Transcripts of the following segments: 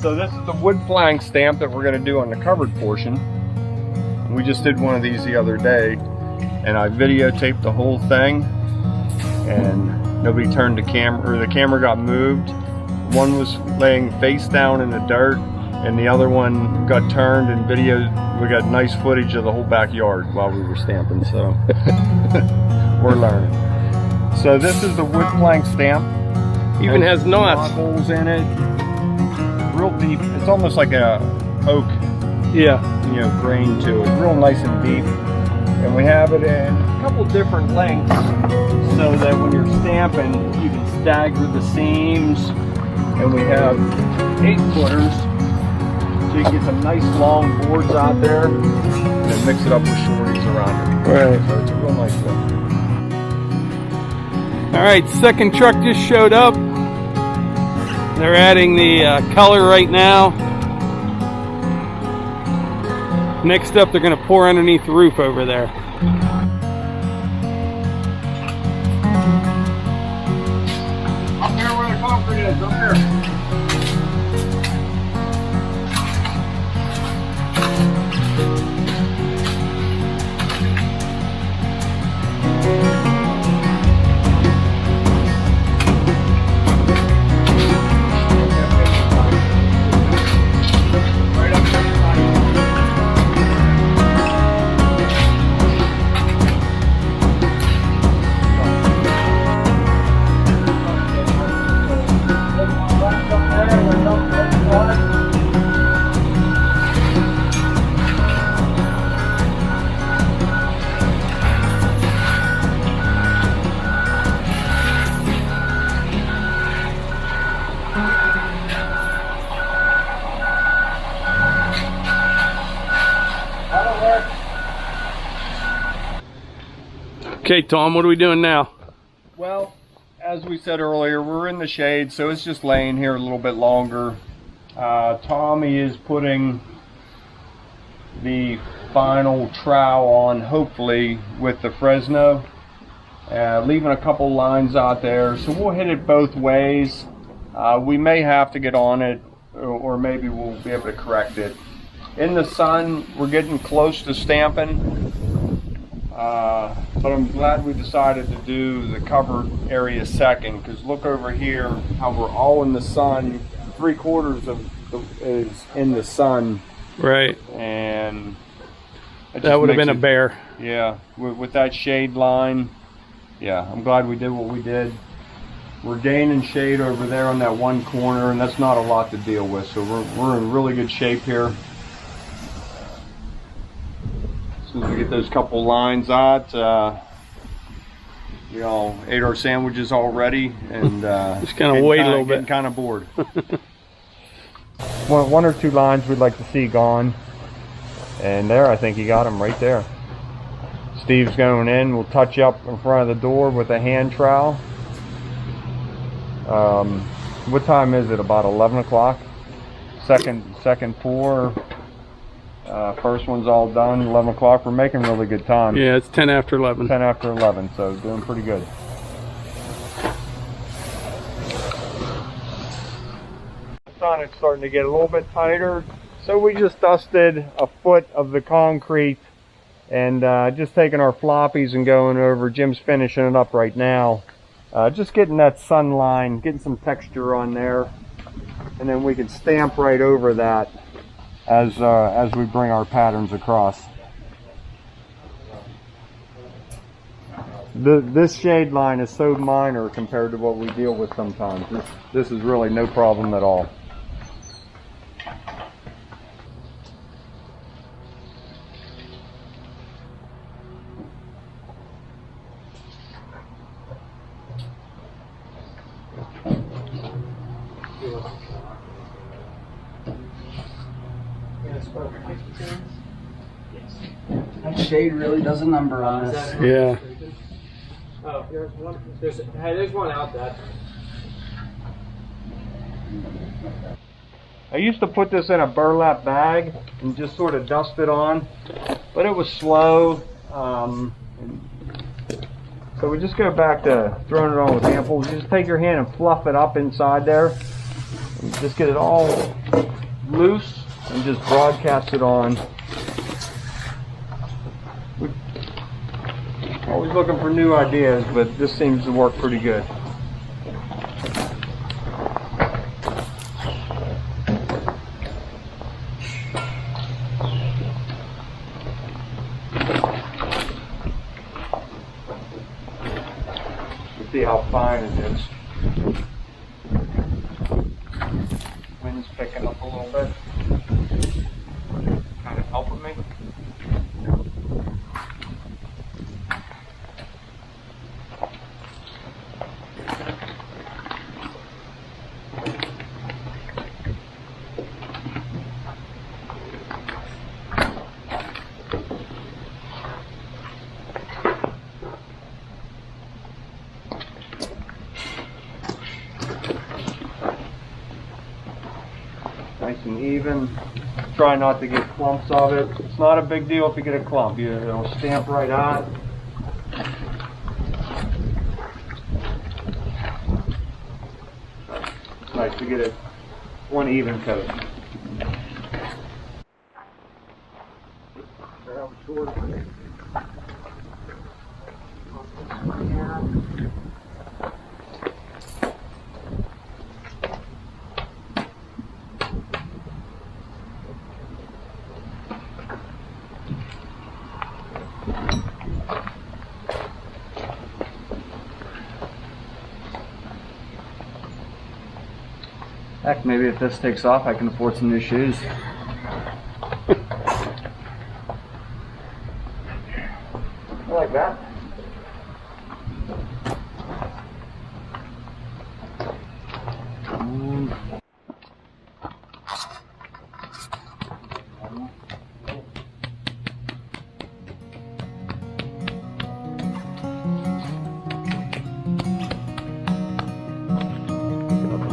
So this is the wood flank stamp that we're going to do on the covered portion. We just did one of these the other day, and I videotaped the whole thing, and nobody turned the camera, or the camera got moved. One was laying face down in the dirt, and the other one got turned and videoed. We got nice footage of the whole backyard while we were stamping, so we're learning. So this is the wood flank stamp. Even has knots. Holes in it. Real deep. It's almost like a oak, yeah, you know, grain to it. Real nice and deep. And we have it in a couple different lengths so that when you're stamping, you can stagger the seams. And we have 8-footers, so you can get some nice long boards out there, and then mix it up with shorties around it. Right. So it's a real nice look. All right, second truck just showed up. They're adding the color right now. Next up, they're going to pour underneath the roof over there. Up there where the concrete is, up there. Okay, Tom, what are we doing now? Well, as we said earlier, we're in the shade, so it's just laying here a little bit longer. Tommy is putting the final trowel on, hopefully, with the Fresno. Leaving a couple lines out there, so we'll hit it both ways. We may have to get on it, or maybe we'll be able to correct it. In the sun, we're getting close to stamping. But I'm glad we decided to do the covered area second, because look over here how we're all in the sun. 3/4 of is in the sun. Right. And that would have been a bear. Yeah, with that shade line. Yeah, I'm glad we did what we did. We're gaining shade over there on that one corner, and that's not a lot to deal with. So we're in really good shape here. As soon as we get those couple lines out, we all ate our sandwiches already, and just kind of wait a little bit. Getting kind of bored. one or two lines we'd like to see gone, and there, I think he got them right there. Steve's going in. We'll touch up in front of the door with a hand trowel. What time is it? About 11 o'clock. Second pour. First one's all done, 11 o'clock. We're making really good time. Yeah, it's 10 after 11. 10 after 11, so doing pretty good. The sun is starting to get a little bit tighter, so we just dusted a foot of the concrete and just taking our floppies and going over. Jim's finishing it up right now. Just getting that sun line, getting some texture on there, and then we can stamp right over that as we bring our patterns across. This shade line is so minor compared to what we deal with sometimes. This is really no problem at all. That shade really does a number on this. Yeah. Oh, there's one. There's one out that. I used to put this in a burlap bag and just sort of dust it on, but it was slow. So we just go back to throwing it on with amples. You just take your hand and fluff it up inside there, And just get it all loose and just broadcast it on. We're always looking for new ideas, but this seems to work pretty good. See how fine it is. Wind's picking up a little bit. Kind of helping me. Nice and even. Try not to get clumps of it. It's not a big deal if you get a clump. It'll stamp right on. It's nice to get it one even coat. Heck, maybe if this takes off, I can afford some new shoes. I like that.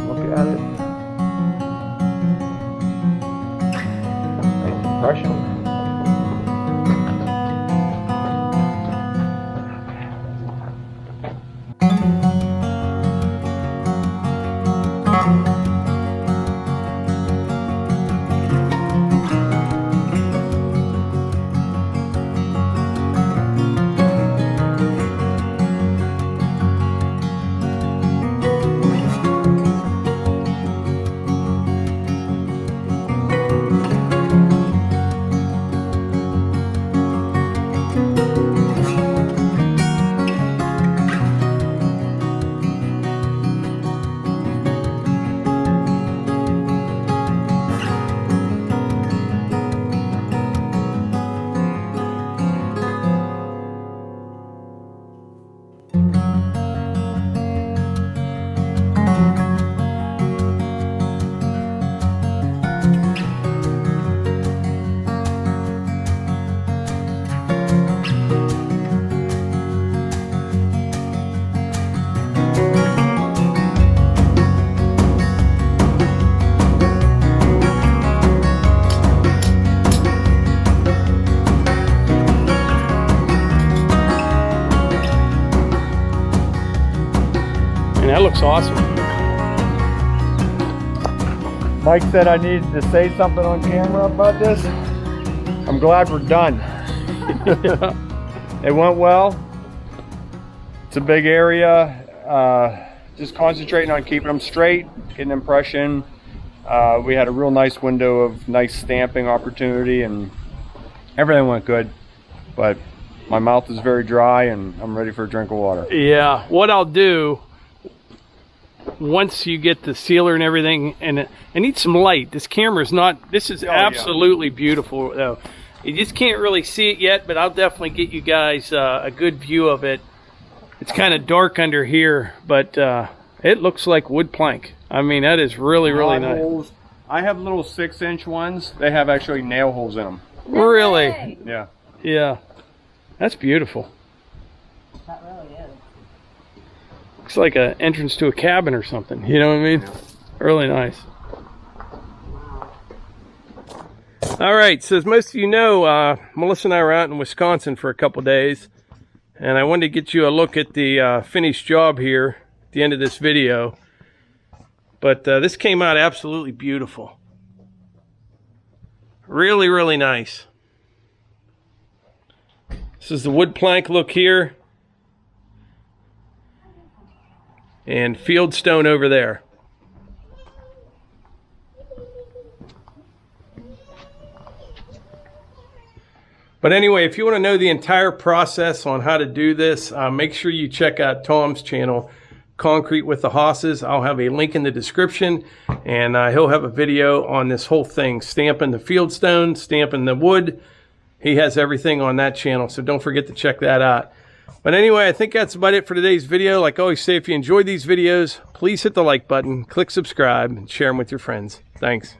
Look at it. Impression. That looks awesome. Mike said I needed to say something on camera about this. I'm glad we're done. It went well. It's a big area. Just concentrating on keeping them straight, getting impression. We had a real nice window of nice stamping opportunity, and everything went good. But my mouth is very dry, and I'm ready for a drink of water. Yeah, what I'll do, once you get the sealer and everything, and I need some light. This camera's not, this is absolutely beautiful though. You just can't really see it yet, but I'll definitely get you guys a good view of it. It's kind of dark under here, but it looks like wood plank. I mean, that is really, really nice. Holes. I have little 6-inch ones. They have actually nail holes in them. Really? Yeah. Yeah. That's beautiful. That really is. Looks like an entrance to a cabin or something. You know what I mean? Yeah. Really nice. All right, so as most of you know, Melissa and I were out in Wisconsin for a couple days, and I wanted to get you a look at the finished job here at the end of this video. But this came out absolutely beautiful. Really, really nice. This is the wood plank look here. And field stone over there. But anyway, if you want to know the entire process on how to do this, make sure you check out Tom's channel, Concrete with the Hauses. I'll have a link in the description, and he'll have a video on this whole thing, stamping the field stone, stamping the wood. He has everything on that channel, so don't forget to check that out. But anyway, I think that's about it for today's video. Like I always say, if you enjoyed these videos, please hit the like button, click subscribe, and share them with your friends. Thanks.